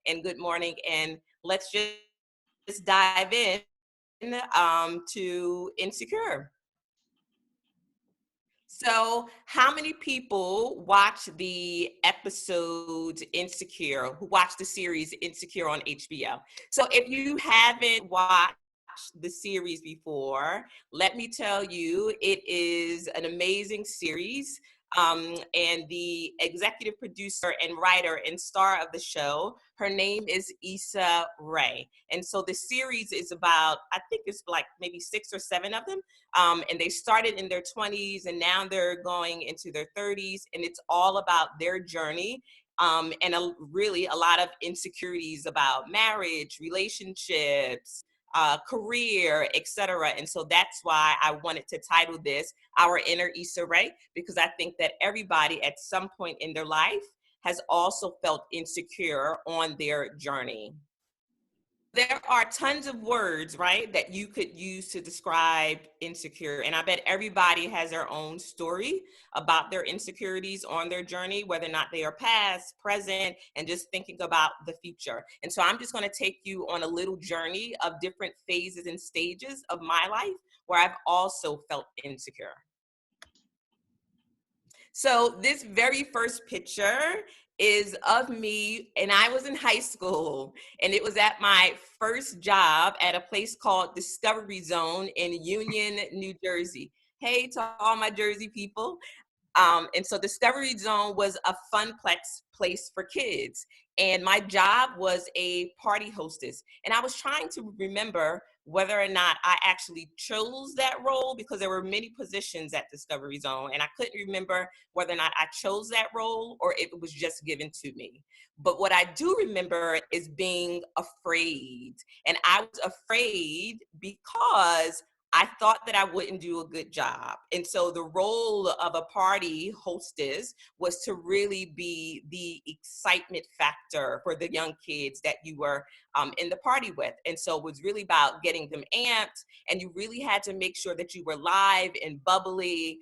and good morning. And let's just dive in to Insecure. So, how many people watch the episodes Insecure, who watch the series Insecure on HBO? So, if you haven't watched the series before, let me tell you, it is an amazing series. And the executive producer and writer and star of the show, her name is Issa Rae. And so the series is about, I think it's like maybe 6 or 7 of them, and they started in their 20s and now they're going into their 30s, and it's all about their journey, and really a lot of insecurities about marriage, relationships, career, etc. And so that's why I wanted to title this Our Inner Issa Rae, because I think that everybody at some point in their life has also felt insecure on their journey. There are tons of words, right, that you could use to describe insecure. And I bet everybody has their own story about their insecurities on their journey, whether or not they are past, present, and just thinking about the future. And so I'm just going to take you on a little journey of different phases and stages of my life where I've also felt insecure. So this very first picture is of me, and I was in high school, and it was at my first job at a place called Discovery Zone in Union, New Jersey. Hey to all my Jersey people. And so Discovery Zone was a funplex place for kids. And my job was a party hostess. And I was trying to remember whether or not I actually chose that role, because there were many positions at Discovery Zone. And I couldn't remember whether or not I chose that role or if it was just given to me. But what I do remember is being afraid. And I was afraid because I thought that I wouldn't do a good job. And so the role of a party hostess was to really be the excitement factor for the young kids that you were in the party with. And so it was really about getting them amped, and you really had to make sure that you were live and bubbly,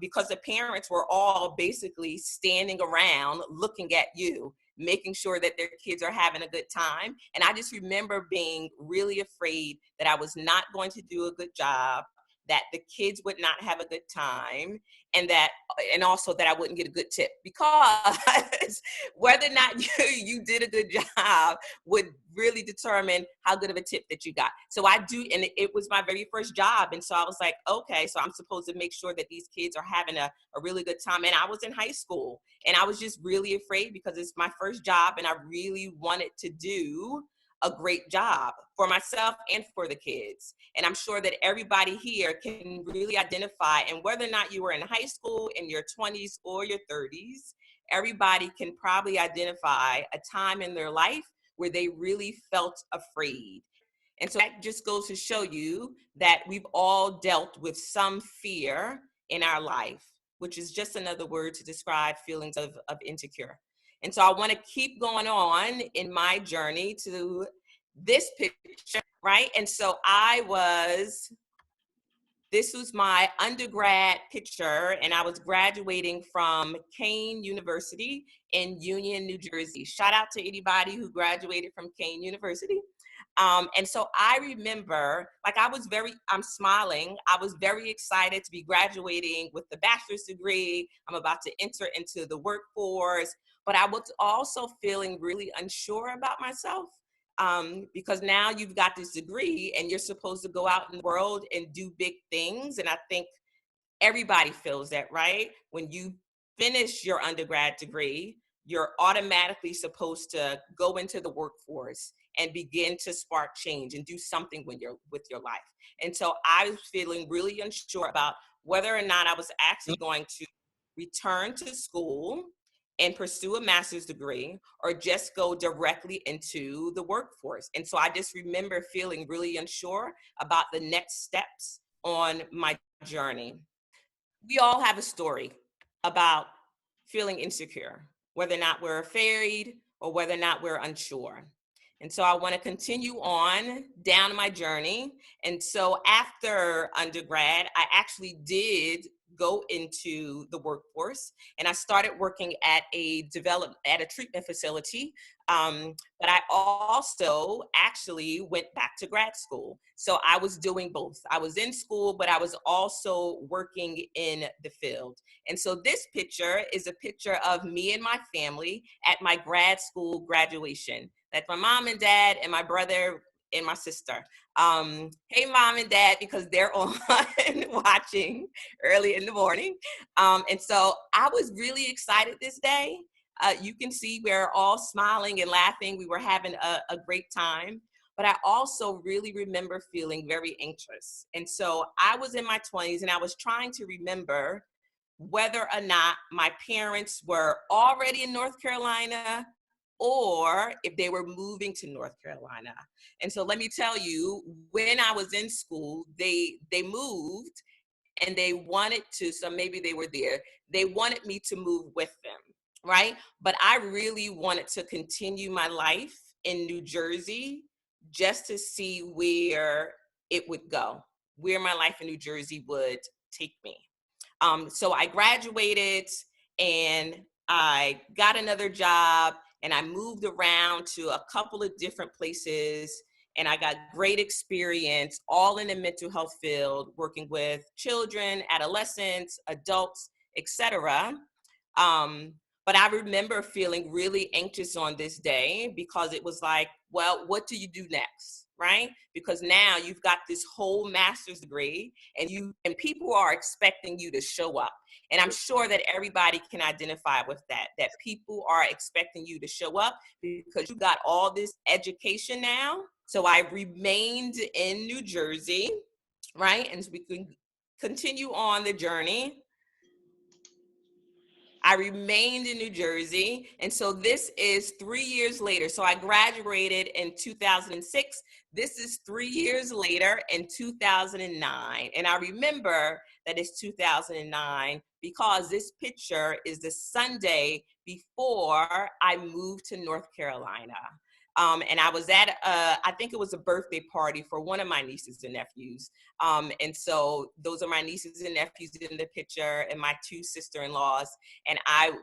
because the parents were all basically standing around looking at you, making sure that their kids are having a good time. And I just remember being really afraid that I was not going to do a good job, that the kids would not have a good time, and also that I wouldn't get a good tip, because whether or not you did a good job would really determine how good of a tip that you got. So I do, and it was my very first job. And so I was like, okay, so I'm supposed to make sure that these kids are having a really good time. And I was in high school, and I was just really afraid because it's my first job, and I really wanted to do a great job for myself and for the kids. And I'm sure that everybody here can really identify, and whether or not you were in high school, in your 20s or your 30s, everybody can probably identify a time in their life where they really felt afraid. And so that just goes to show you that we've all dealt with some fear in our life, which is just another word to describe feelings of insecure. And so I want to keep going on in my journey to this picture, right? And so this was my undergrad picture, and I was graduating from Kane University in Union, New Jersey. Shout out to anybody who graduated from Kane University. And so I remember, like, I'm smiling. I was very excited to be graduating with the bachelor's degree. I'm about to enter into the workforce, but I was also feeling really unsure about myself. Because now you've got this degree and you're supposed to go out in the world and do big things. And I think everybody feels that, right? When you finish your undergrad degree, you're automatically supposed to go into the workforce and begin to spark change and do something with your life. And so I was feeling really unsure about whether or not I was actually going to return to school and pursue a master's degree, or just go directly into the workforce. And so I just remember feeling really unsure about the next steps on my journey. We all have a story about feeling insecure, whether or not we're afraid or whether or not we're unsure. And so I want to continue on down my journey. And so after undergrad, I actually did go into the workforce, and I started working at a treatment facility. But I also actually went back to grad school. So I was doing both. I was in school, but I was also working in the field. And so this picture is a picture of me and my family at my grad school graduation. That's my mom and dad and my brother and my sister. Hey, mom and dad, because they're on watching early in the morning. And so I was really excited this day. You can see we're all smiling and laughing. We were having a great time. But I also really remember feeling very anxious. And so I was in my 20s and I was trying to remember whether or not my parents were already in North Carolina or if they were moving to North Carolina. And so let me tell you, when I was in school, they moved and they wanted to, so maybe they were there, they wanted me to move with them, right? But I really wanted to continue my life in New Jersey just to see where it would go, where my life in New Jersey would take me. So I graduated and I got another job and I moved around to a couple of different places, and I got great experience all in the mental health field, working with children, adolescents, adults, etc. But I remember feeling really anxious on this day because it was like, well, what do you do next, right? Because now you've got this whole master's degree and people are expecting you to show up. And I'm sure that everybody can identify with that people are expecting you to show up because you got all this education now. So I remained in New Jersey, right? And so we can continue on the journey. I remained in New Jersey. And so this is 3 years later. So I graduated in 2006. This is 3 years later in 2009. And I remember that it's 2009 because this picture is the Sunday before I moved to North Carolina. And I was at, I think it was a birthday party for one of my nieces and nephews. And so those are my nieces and nephews in the picture and my two sister-in-laws. And I,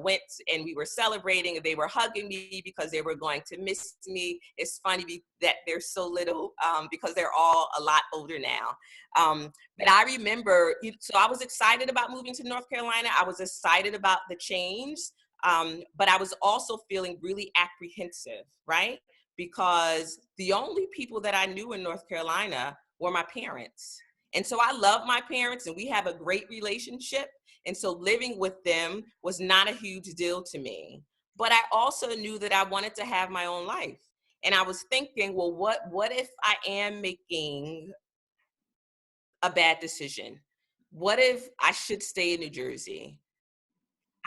went and we were celebrating and they were hugging me because they were going to miss me. It's funny that they're so little because they're all a lot older now. But I remember, so I was excited about moving to North Carolina. I was excited about the change. But I was also feeling really apprehensive, right? Because the only people that I knew in North Carolina were my parents. And so I love my parents and we have a great relationship. And so living with them was not a huge deal to me. But I also knew that I wanted to have my own life. And I was thinking, well, what if I am making a bad decision? What if I should stay in New Jersey?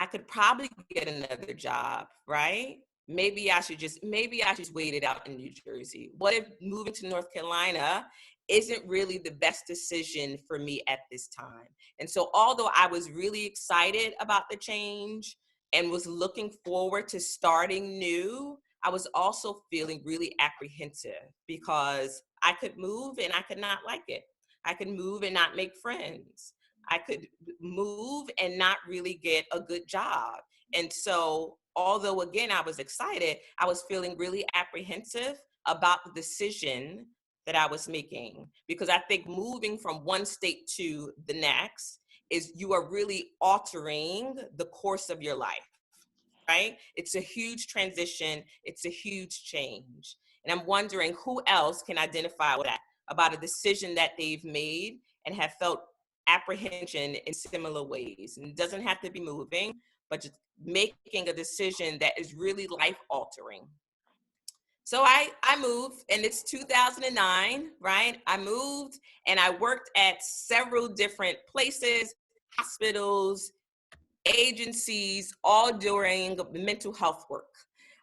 I could probably get another job, right? Maybe I should just wait it out in New Jersey. What if moving to North Carolina isn't really the best decision for me at this time? And so although I was really excited about the change and was looking forward to starting new, I was also feeling really apprehensive because I could move and I could not like it. I could move and not make friends. I could move and not really get a good job. And so, although again, I was excited, I was feeling really apprehensive about the decision that I was making. Because I think moving from one state to the next is you are really altering the course of your life, right? It's a huge transition. It's a huge change. And I'm wondering who else can identify with that about a decision that they've made and have felt apprehension in similar ways. And it doesn't have to be moving, but just making a decision that is really life altering. So I moved and it's 2009, right? I moved and I worked at several different places, hospitals, agencies, all doing mental health work.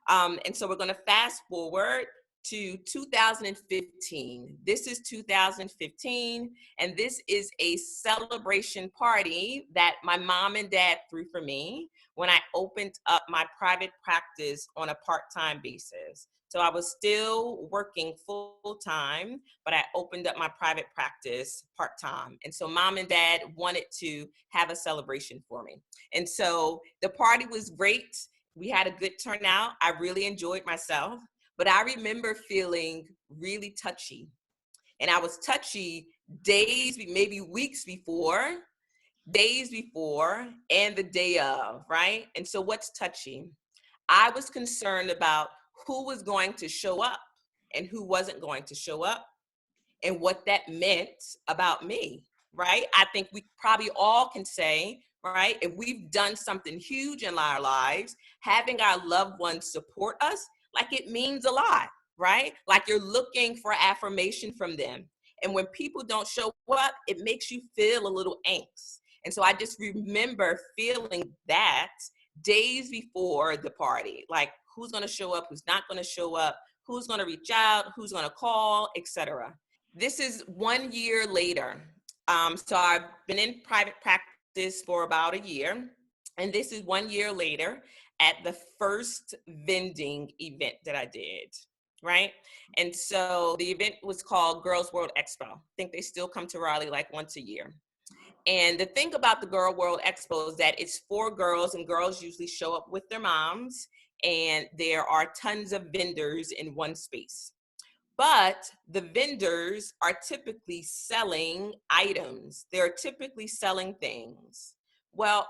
And so we're going to fast forward to 2015. This is 2015, and this is a celebration party that my mom and dad threw for me when I opened up my private practice on a part-time basis. So I was still working full-time, but I opened up my private practice part-time. And so mom and dad wanted to have a celebration for me. And so the party was great. We had a good turnout. I really enjoyed myself. But I remember feeling really touchy. And I was touchy days, maybe weeks before, days before, and the day of, right? And so what's touchy? I was concerned about who was going to show up and who wasn't going to show up and what that meant about me, right? I think we probably all can say, right, if we've done something huge in our lives, having our loved ones support us, like it means a lot, right? Like you're looking for affirmation from them. And when people don't show up, it makes you feel a little angst. And so I just remember feeling that days before the party, like who's going to show up, who's not going to show up, who's going to reach out, who's going to call, etc. This is 1 year later. So I've been in private practice for about a year. And this is 1 year later at the first vending event that I did, right? And so the event was called Girls World Expo. I think they still come to Raleigh like once a year. And the thing about the Girl World Expo is that it's for girls, and girls usually show up with their moms, and there are tons of vendors in one space. But the vendors are typically selling items. They're typically selling things. Well,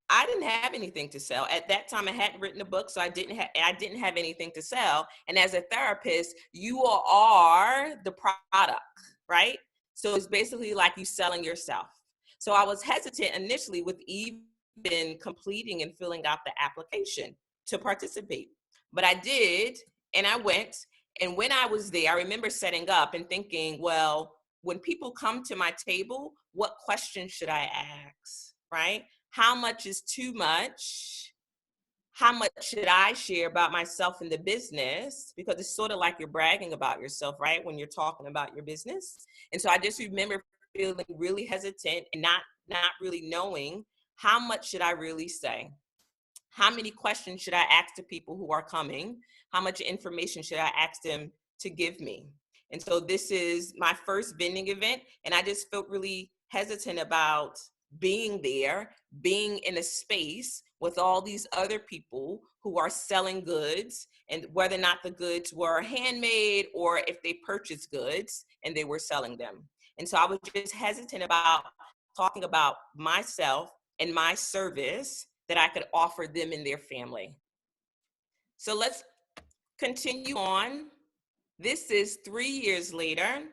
I didn't have anything to sell. At that time, I hadn't written a book, so I didn't have anything to sell. And as a therapist, you are the product, right? So it's basically like you selling yourself. So I was hesitant initially with even completing and filling out the application to participate. But I did, and I went. And when I was there, I remember setting up and thinking, well, when people come to my table, what questions should I ask, right? How much is too much? How much should I share about myself in the business? Because it's sort of like you're bragging about yourself, right? When you're talking about your business. And so I just remember feeling really hesitant and not really knowing how much should I really say? How many questions should I ask the people who are coming? How much information should I ask them to give me? And so this is my first vending event, and I just felt really hesitant about being there, being in a space with all these other people who are selling goods, and whether or not the goods were handmade or if they purchased goods and they were selling them. And so I was just hesitant about talking about myself and my service that I could offer them and their family. So let's continue on. This is 3 years later,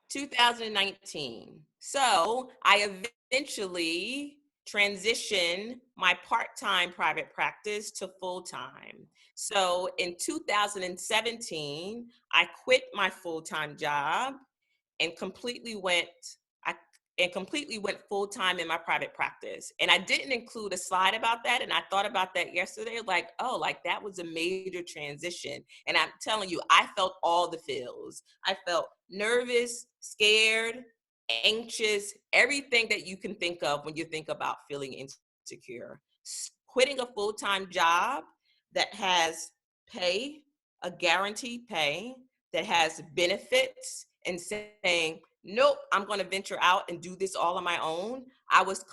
2019. So I eventually transitioned my part-time private practice to full-time. So in 2017, I quit my full-time job and completely went full-time in my private practice. And I didn't include a slide about that. And I thought about that yesterday, like, oh, like that was a major transition. And I'm telling you, I felt all the feels. I felt nervous, scared, anxious, everything that you can think of when you think about feeling insecure. Quitting a full-time job that has pay, a guaranteed pay, that has benefits, and saying, nope, I'm going to venture out and do this all on my own. I was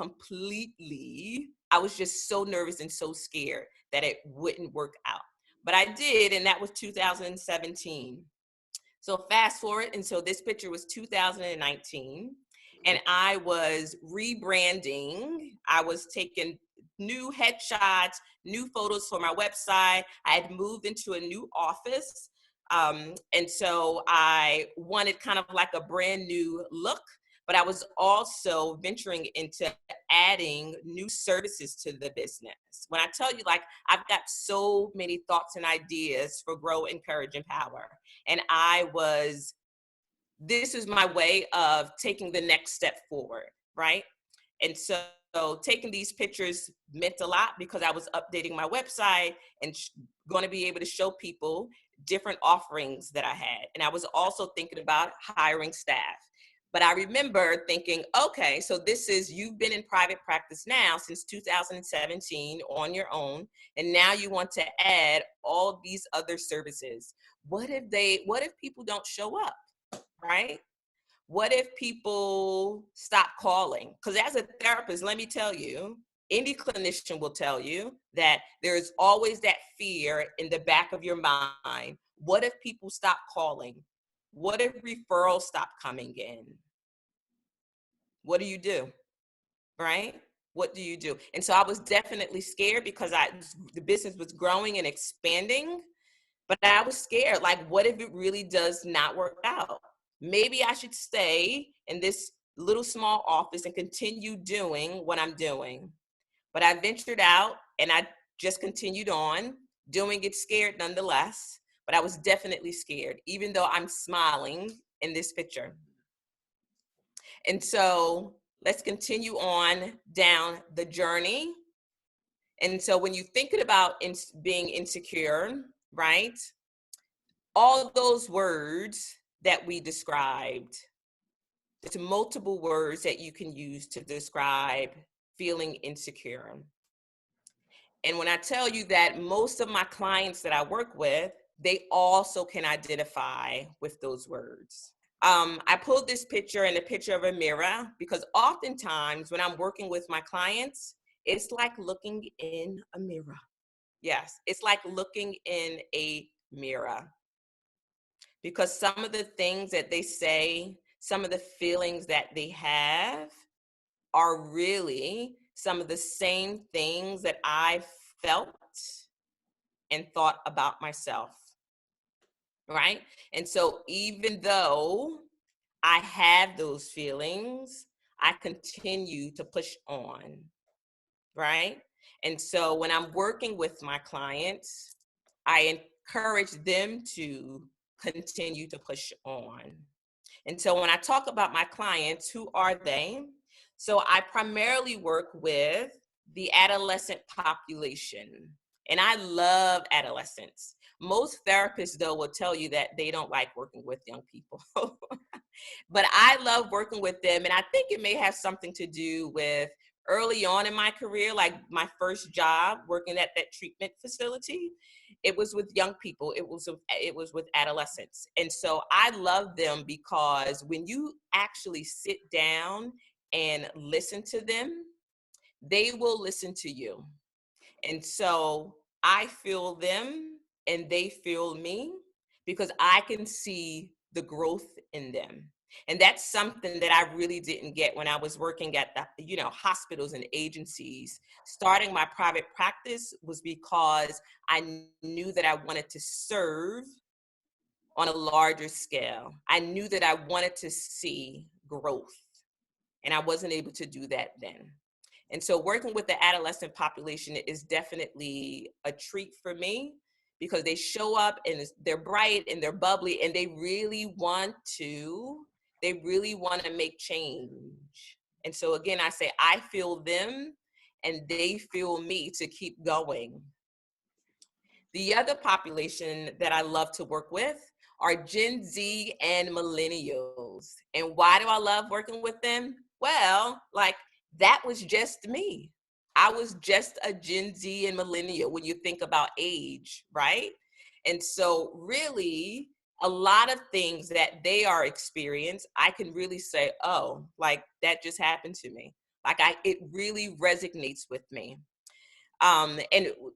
just so nervous and so scared that it wouldn't work out. But I did, and that was 2017. So fast forward, and so this picture was 2019, and I was rebranding. I was taking new headshots, new photos for my website. I had moved into a new office. And so I wanted kind of like a brand new look, but I was also venturing into adding new services to the business. When I tell you, like, I've got so many thoughts and ideas for Grow, Encourage, Empower. And this is my way of taking the next step forward, right? And so taking these pictures meant a lot because I was updating my website and going to be able to show people different offerings that I had. And I was also thinking about hiring staff. But I remember thinking, okay, so you've been in private practice now since 2017 on your own, and now you want to add all these other services. What if people don't show up, right? What if people stop calling? Because as a therapist, let me tell you, any clinician will tell you that there's always that fear in the back of your mind. What if people stop calling? What if referrals stop coming in? What do you do? Right? What do you do? And so I was definitely scared because the business was growing and expanding, but I was scared. Like, what if it really does not work out? Maybe I should stay in this little small office and continue doing what I'm doing. But I ventured out and I just continued on doing it, scared nonetheless. But I was definitely scared, even though I'm smiling in this picture. And so let's continue on down the journey. And so when you're thinking about being insecure, right? All those words that we described, there's multiple words that you can use to describe feeling insecure. And when I tell you that most of my clients that I work with, they also can identify with those words. I pulled this picture and a picture of a mirror because oftentimes when I'm working with my clients, it's like looking in a mirror. Yes, it's like looking in a mirror. Because some of the things that they say, some of the feelings that they have are really some of the same things that I felt and thought about myself, right? And so even though I have those feelings, I continue to push on, right? And so when I'm working with my clients, I encourage them to continue to push on. And so when I talk about my clients, who are they? So I primarily work with the adolescent population. And I love adolescents. Most therapists, though, will tell you that they don't like working with young people. But I love working with them. And I think it may have something to do with early on in my career, like my first job working at that treatment facility, it was with young people. It was with adolescents. And so I love them because when you actually sit down and listen to them, they will listen to you. And so I feel them and they feel me because I can see the growth in them. And that's something that I really didn't get when I was working at the, hospitals and agencies. Starting my private practice was because I knew that I wanted to serve on a larger scale. I knew that I wanted to see growth, and I wasn't able to do that then. And so working with the adolescent population is definitely a treat for me because they show up and they're bright and they're bubbly and they really want to make change. And so again, I say, I feel them and they feel me to keep going. The other population that I love to work with are Gen Z and millennials. And why do I love working with them? Well, that was just me. I was just a Gen Z and millennial when you think about age, right? And so really a lot of things that they are experiencing, I can really say, oh, that just happened to me. It really resonates with me. And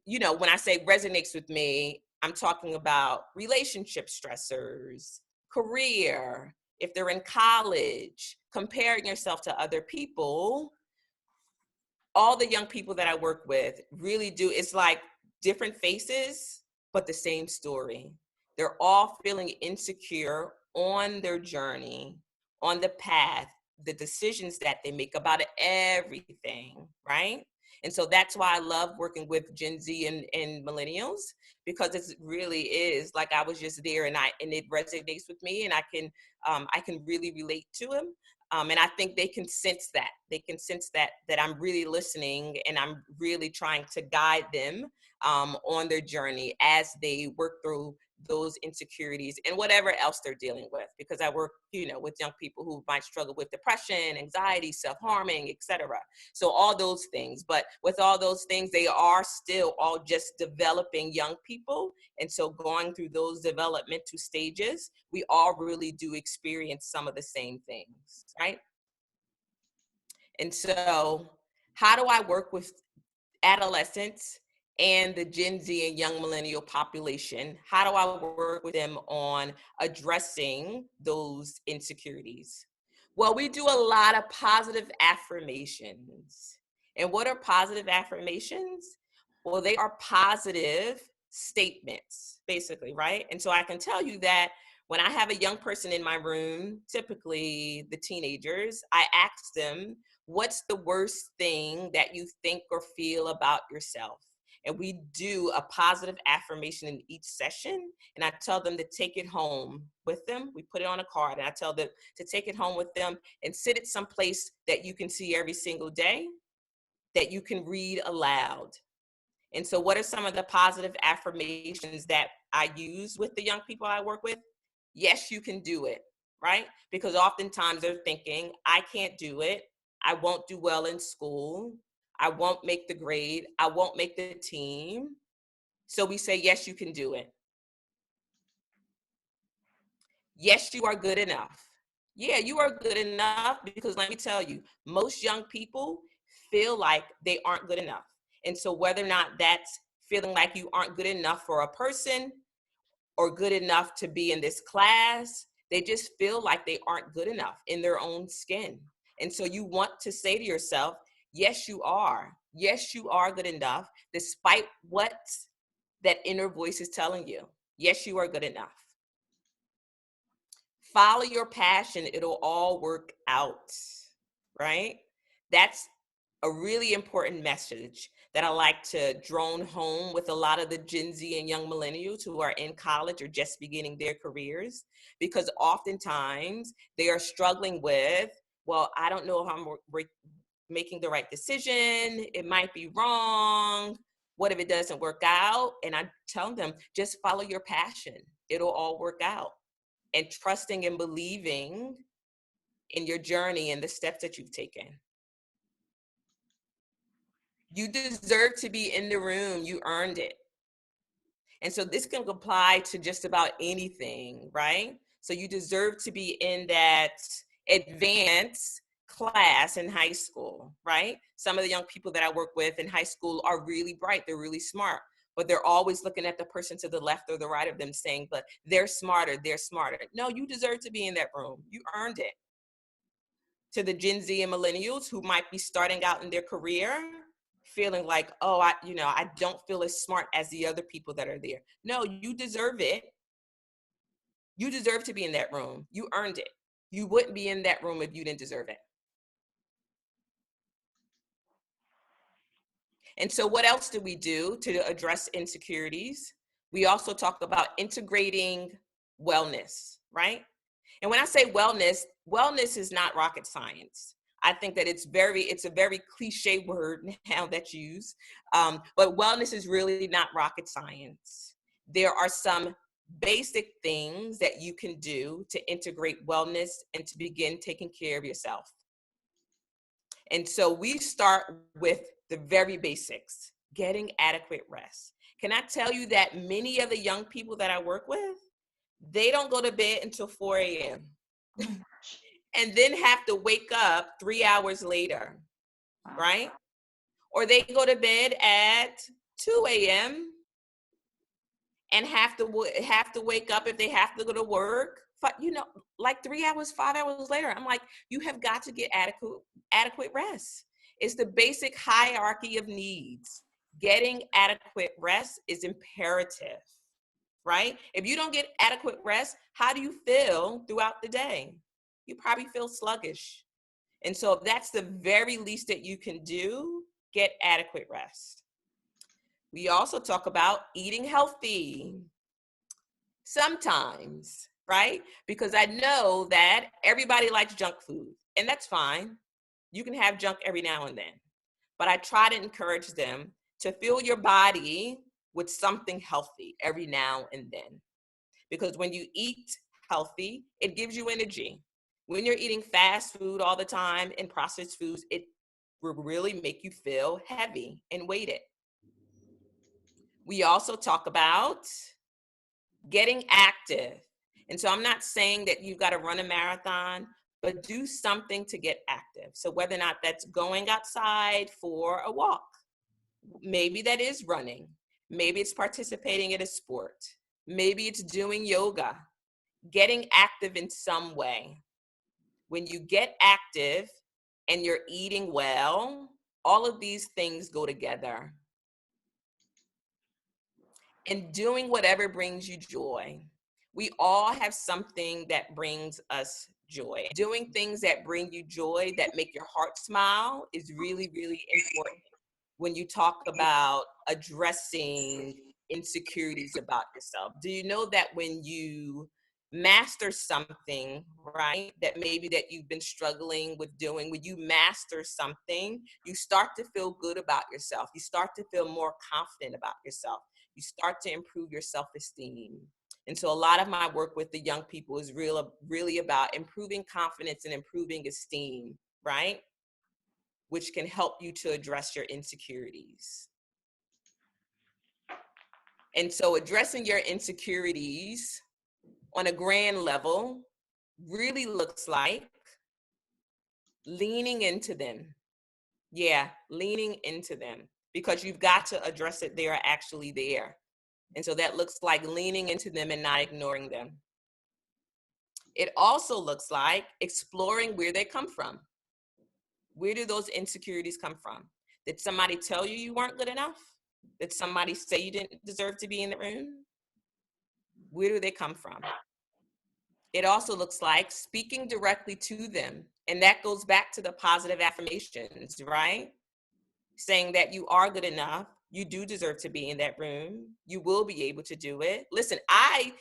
when I say resonates with me, I'm talking about relationship stressors, career, if they're in college, comparing yourself to other people. All the young people that I work with really do. It's like different faces, but the same story. They're all feeling insecure on their journey, on the path, the decisions that they make about everything, right? And so that's why I love working with Gen Z and millennials, because it really is like I was just there, and it resonates with me, and I can really relate to them. And I think they can sense that. They can sense that I'm really listening and I'm really trying to guide them on their journey as they work through those insecurities and whatever else they're dealing with. Because I work, with young people who might struggle with depression, anxiety, self-harming, etc. So all those things. But with all those things, they are still all just developing young people. And so going through those developmental stages, we all really do experience some of the same things, right? And so how do I work with adolescents and the Gen Z and young millennial population? How do I work with them on addressing those insecurities? Well, we do a lot of positive affirmations. And what are positive affirmations? Well, they are positive statements, basically, right? And so I can tell you that when I have a young person in my room, typically the teenagers, I ask them, what's the worst thing that you think or feel about yourself? And we do a positive affirmation in each session. And I tell them to take it home with them. We put it on a card and I tell them to take it home with them and sit it someplace that you can see every single day, that you can read aloud. And so what are some of the positive affirmations that I use with the young people I work with? Yes, you can do it, right? Because oftentimes they're thinking, I can't do it. I won't do well in school. I won't make the grade. I won't make the team. So we say, yes, you can do it. Yes, you are good enough. Yeah, you are good enough, because let me tell you, most young people feel like they aren't good enough. And so whether or not that's feeling like you aren't good enough for a person or good enough to be in this class, they just feel like they aren't good enough in their own skin. And so you want to say to yourself, yes, you are. Yes, you are good enough, despite what that inner voice is telling you. Yes, you are good enough. Follow your passion. It'll all work out, right? That's a really important message that I like to drone home with a lot of the Gen Z and young millennials who are in college or just beginning their careers, because oftentimes they are struggling with, well, I don't know if I'm making the right decision. It might be wrong. What if it doesn't work out? And I tell them, just follow your passion. It'll all work out. And trusting and believing in your journey and the steps that you've taken. You deserve to be in the room. You earned it. And so this can apply to just about anything, right? So you deserve to be in that advanced class in high school, right? Some of the young people that I work with in high school are really bright. They're really smart, but they're always looking at the person to the left or the right of them saying, but they're smarter, they're smarter. No, you deserve to be in that room. You earned it. To the Gen Z and millennials who might be starting out in their career, feeling like, oh, I don't feel as smart as the other people that are there. No, you deserve it. You deserve to be in that room. You earned it. You wouldn't be in that room if you didn't deserve it. And so what else do we do to address insecurities? We also talk about integrating wellness, right? And when I say wellness, wellness is not rocket science. I think that it's a very cliche word now that's used, but wellness is really not rocket science. There are some basic things that you can do to integrate wellness and to begin taking care of yourself. And so we start with the very basics, getting adequate rest. Can I tell you that many of the young people that I work with, they don't go to bed until 4 a.m. and then have to wake up 3 hours later, right? Or they go to bed at 2 a.m. and have to wake up if they have to go to work, like 3 hours, 5 hours later. I'm like, you have got to get adequate rest. It's the basic hierarchy of needs. Getting adequate rest is imperative, right? If you don't get adequate rest, how do you feel throughout the day? You probably feel sluggish. And so if that's the very least that you can do, get adequate rest. We also talk about eating healthy. Sometimes, right? Because I know that everybody likes junk food, and that's fine. You can have junk every now and then. But I try to encourage them to fill your body with something healthy every now and then. Because when you eat healthy, it gives you energy. When you're eating fast food all the time and processed foods, it will really make you feel heavy and weighted. We also talk about getting active. And so I'm not saying that you've got to run a marathon, but do something to get active. So whether or not that's going outside for a walk, maybe that is running, maybe it's participating in a sport, maybe it's doing yoga, getting active in some way. When you get active and you're eating well, all of these things go together. And doing whatever brings you joy. We all have something that brings us joy. Doing things that bring you joy, that make your heart smile, is really, really important when you talk about addressing insecurities about yourself. Do you know that when you master something, right, that maybe that you've been struggling with doing, when you master something, you start to feel good about yourself. You start to feel more confident about yourself. You start to improve your self-esteem. And so a lot of my work with the young people is really about improving confidence and improving esteem, right? Which can help you to address your insecurities. And so addressing your insecurities on a grand level really looks like leaning into them. Yeah, leaning into them, because you've got to address it. They are actually there. And so that looks like leaning into them and not ignoring them. It also looks like exploring where they come from. Where do those insecurities come from? Did somebody tell you you weren't good enough? Did somebody say you didn't deserve to be in the room? Where do they come from? It also looks like speaking directly to them. And that goes back to the positive affirmations, right? Saying that you are good enough. You do deserve to be in that room. You will be able to do it. Listen, I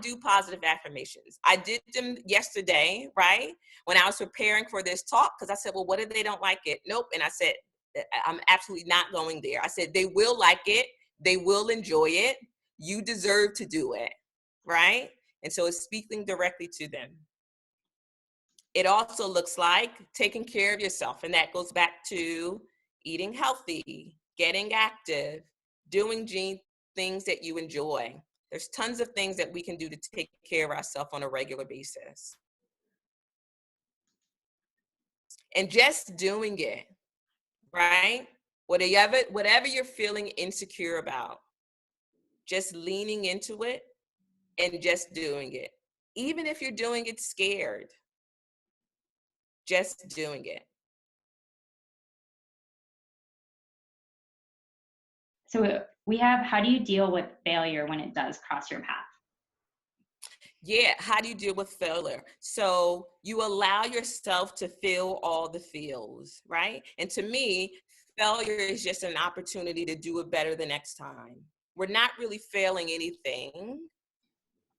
do positive affirmations. I did them yesterday, right? When I was preparing for this talk, because I said, well, what if they don't like it? Nope. And I said, I'm absolutely not going there. I said, they will like it. They will enjoy it. You deserve to do it, right? And so it's speaking directly to them. It also looks like taking care of yourself. And that goes back to eating healthy, getting active, doing things that you enjoy. There's tons of things that we can do to take care of ourselves on a regular basis. And just doing it, right? Whatever you're feeling insecure about, just leaning into it and just doing it. Even if you're doing it scared, just doing it. So we have, how do you deal with failure when it does cross your path? Yeah, how do you deal with failure? So you allow yourself to feel all the feels, right? And to me, failure is just an opportunity to do it better the next time. We're not really failing anything.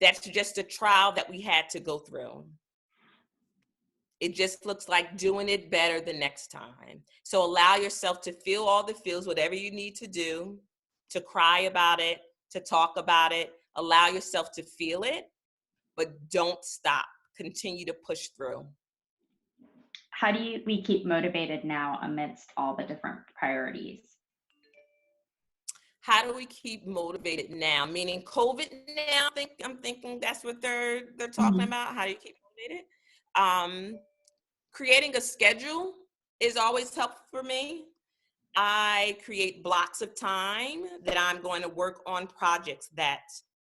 That's just a trial that we had to go through. It just looks like doing it better the next time. So allow yourself to feel all the feels, whatever you need to do, to cry about it, to talk about it. Allow yourself to feel it, but don't stop. Continue to push through. How do we keep motivated now amidst all the different priorities? How do we keep motivated now? Meaning COVID now, I'm thinking that's what they're talking about. How do you keep motivated? Creating a schedule is always helpful for me. I create blocks of time that I'm going to work on projects that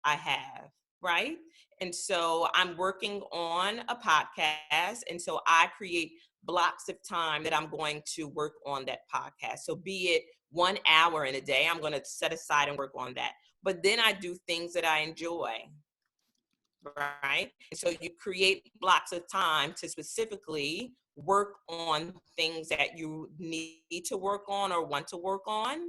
I have, right? And so I'm working on a podcast. And so I create blocks of time that I'm going to work on that podcast. So be it 1 hour in a day, I'm going to set aside and work on that. But then I do things that I enjoy, right? And so you create blocks of time to specifically work on things that you need to work on or want to work on.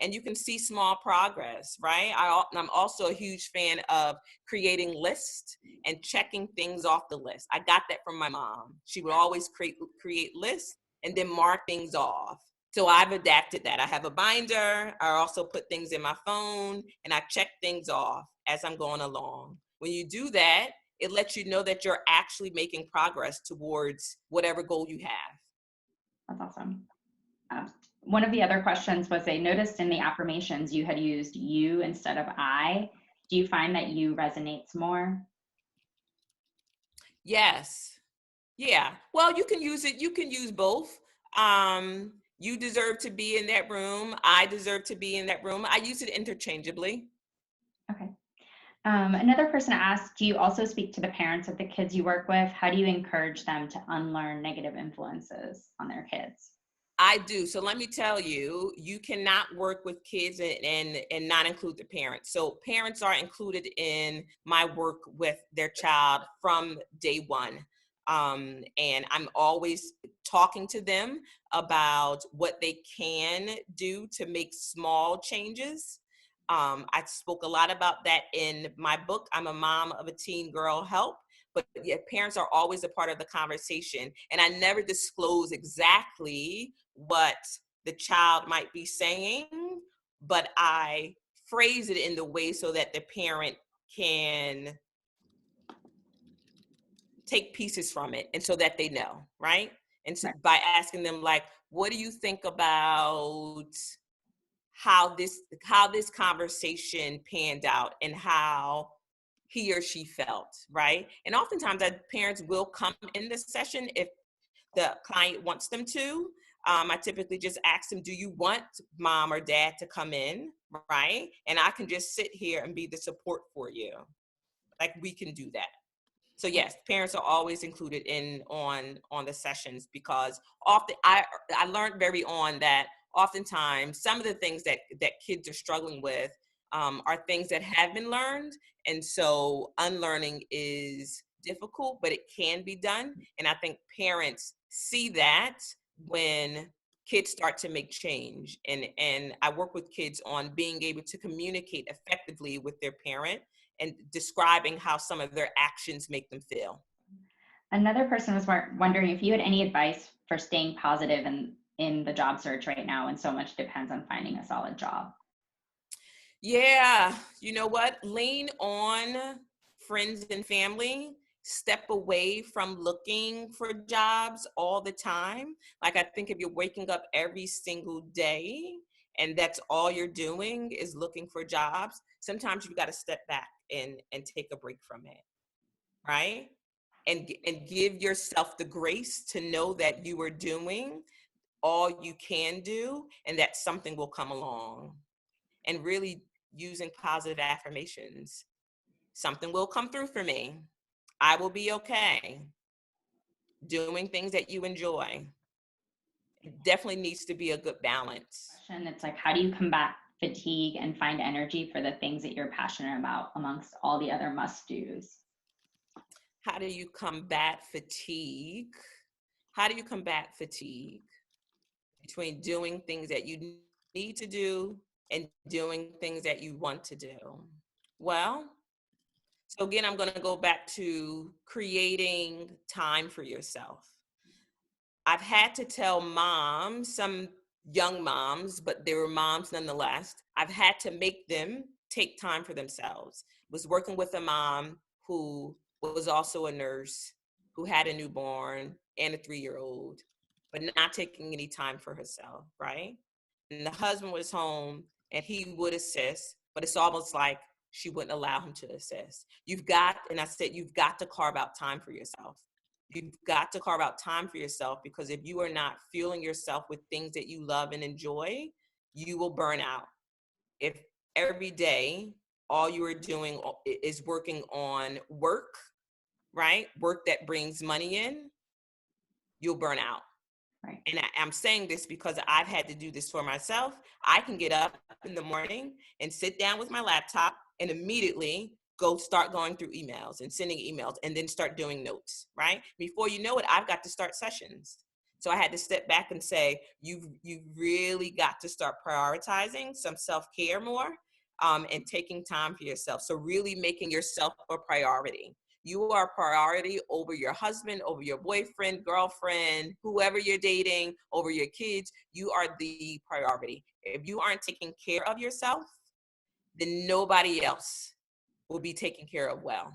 And you can see small progress, right? I'm also a huge fan of creating lists and checking things off the list. I got that from my mom. She would always create lists and then mark things off. So I've adapted that. I have a binder. I also put things in my phone and I check things off as I'm going along. When you do that, it lets you know that you're actually making progress towards whatever goal you have. That's awesome. One of the other questions was, they noticed in the affirmations you had used you instead of I. Do you find that you resonates more? Yes. Yeah. Well, you can use it. You can use both. You deserve to be in that room. I deserve to be in that room. I use it interchangeably. Okay. Another person asked, do you also speak to the parents of the kids you work with? How do you encourage them to unlearn negative influences on their kids? I do. So let me tell you, you cannot work with kids and not include the parents. So parents are included in my work with their child from day one. And I'm always talking to them about what they can do to make small changes. I spoke a lot about that in my book. I'm a mom of a teen girl, Help. But yeah, parents are always a part of the conversation. And I never disclose exactly what the child might be saying, but I phrase it in the way so that the parent can take pieces from it and so that they know, right? And so Right. by asking them, like, what do you think about how this conversation panned out and how he or she felt, right? And oftentimes parents will come in this session if the client wants them to. I typically just ask them, do you want mom or dad to come in, right? And I can just sit here and be the support for you. Like, we can do that. So yes, parents are always included in on the sessions, because often I learned very on that oftentimes some of the things that kids are struggling with are things that have been learned, and so unlearning is difficult, but it can be done. And I think parents see that when kids start to make change, and I work with kids on being able to communicate effectively with their parent and describing how some of their actions make them feel. Another person was wondering if you had any advice for staying positive in the job search right now, and so much depends on finding a solid job. Yeah, you know what? Lean on friends and family. Step away from looking for jobs all the time. Like, I think if you're waking up every single day and that's all you're doing is looking for jobs, sometimes you've got to step back and take a break from it, right? And give yourself the grace to know that you are doing all you can do and that something will come along. And really using positive affirmations. Something will come through for me. I will be okay. Doing things that you enjoy. It definitely needs to be a good balance. Question, it's like, how do you combat fatigue and find energy for the things that you're passionate about amongst all the other must-dos? How do you combat fatigue? How do you combat fatigue between doing things that you need to do and doing things that you want to do? Well, so again, I'm going to go back to creating time for yourself. I've had to tell moms, some young moms, but they were moms nonetheless, I've had to make them take time for themselves. Was working with a mom who was also a nurse, who had a newborn and a 3-year-old, but not taking any time for herself, right? And the husband was home and he would assist, but it's almost like she wouldn't allow him to assist. And I said, you've got to carve out time for yourself. You've got to carve out time for yourself, because if you are not fueling yourself with things that you love and enjoy, you will burn out. If every day all you are doing is working on work, right? Work that brings money in, you'll burn out. Right. And I'm saying this because I've had to do this for myself. I can get up in the morning and sit down with my laptop and immediately start going through emails and sending emails and then start doing notes, right? Before you know it, I've got to start sessions. So I had to step back and say, you've really got to start prioritizing some self-care more, and taking time for yourself. So really making yourself a priority. You are a priority over your husband, over your boyfriend, girlfriend, whoever you're dating, over your kids. You are the priority. If you aren't taking care of yourself, then nobody else will be taken care of well.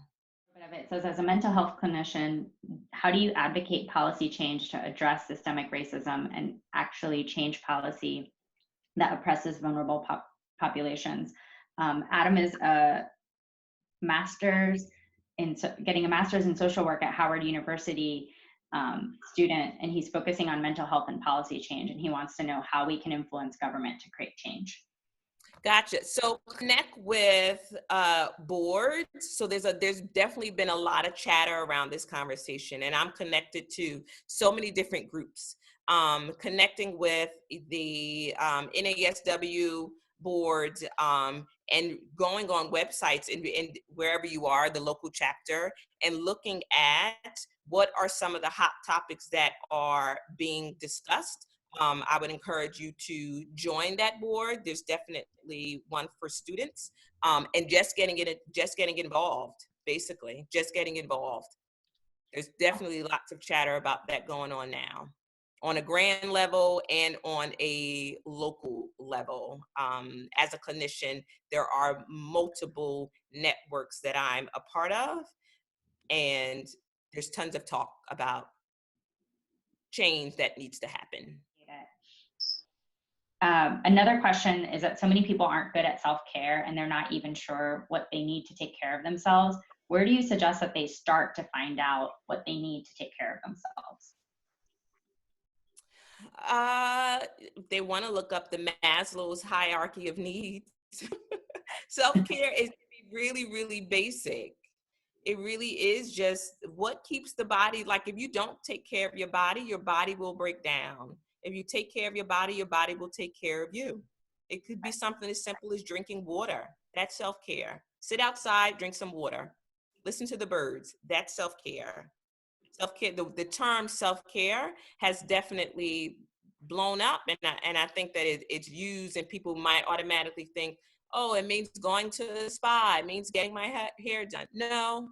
It says, as a mental health clinician, how do you advocate policy change to address systemic racism and actually change policy that oppresses vulnerable populations? Adam is a master's getting a master's in social work at Howard University student, and he's focusing on mental health and policy change, and he wants to know how we can influence government to create change. Gotcha. So connect with boards. So there's definitely been a lot of chatter around this conversation, and I'm connected to so many different groups. Connecting with the NASW boards, and going on websites and wherever you are, the local chapter, and looking at what are some of the hot topics that are being discussed. I would encourage you to join that board. There's definitely one for students, and just getting involved, basically, just getting involved. There's definitely lots of chatter about that going on now, on a grand level and on a local level. As a clinician, there are multiple networks that I'm a part of, and there's tons of talk about change that needs to happen. Another question is that so many people aren't good at self-care and they're not even sure what they need to take care of themselves. Where do you suggest that they start to find out what they need to take care of themselves? They want to look up the Maslow's hierarchy of needs. Self-care is really, really basic. It really is just what keeps the body, like if you don't take care of your body will break down. If you take care of your body will take care of you. It could be something as simple as drinking water. That's self-care. Sit outside, drink some water. Listen to the birds. That's self-care. Self-care, the term self-care has definitely blown up, and I think that it's used, and people might automatically think, oh, it means going to the spa, it means getting my hair done. No,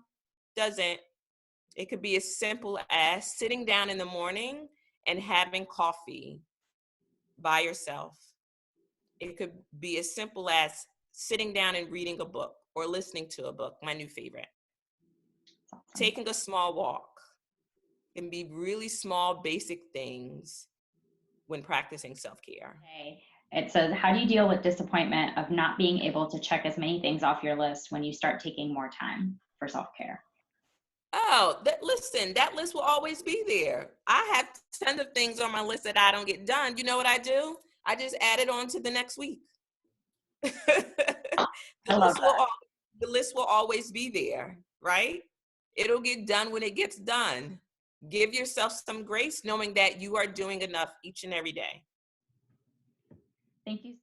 doesn't. It could be as simple as sitting down in the morning and having coffee by yourself. It could be as simple as sitting down and reading a book or listening to a book, my new favorite. Awesome. Taking a small walk. Can be really small, basic things when practicing self-care. Okay. It says, how do you deal with disappointment of not being able to check as many things off your list when you start taking more time for self-care? Oh, listen, that list will always be there. I have tons of things on my list that I don't get done. You know what I do? I just add it on to the next week. The list will always be there, right? It'll get done when it gets done. Give yourself some grace, knowing that you are doing enough each and every day. Thank you.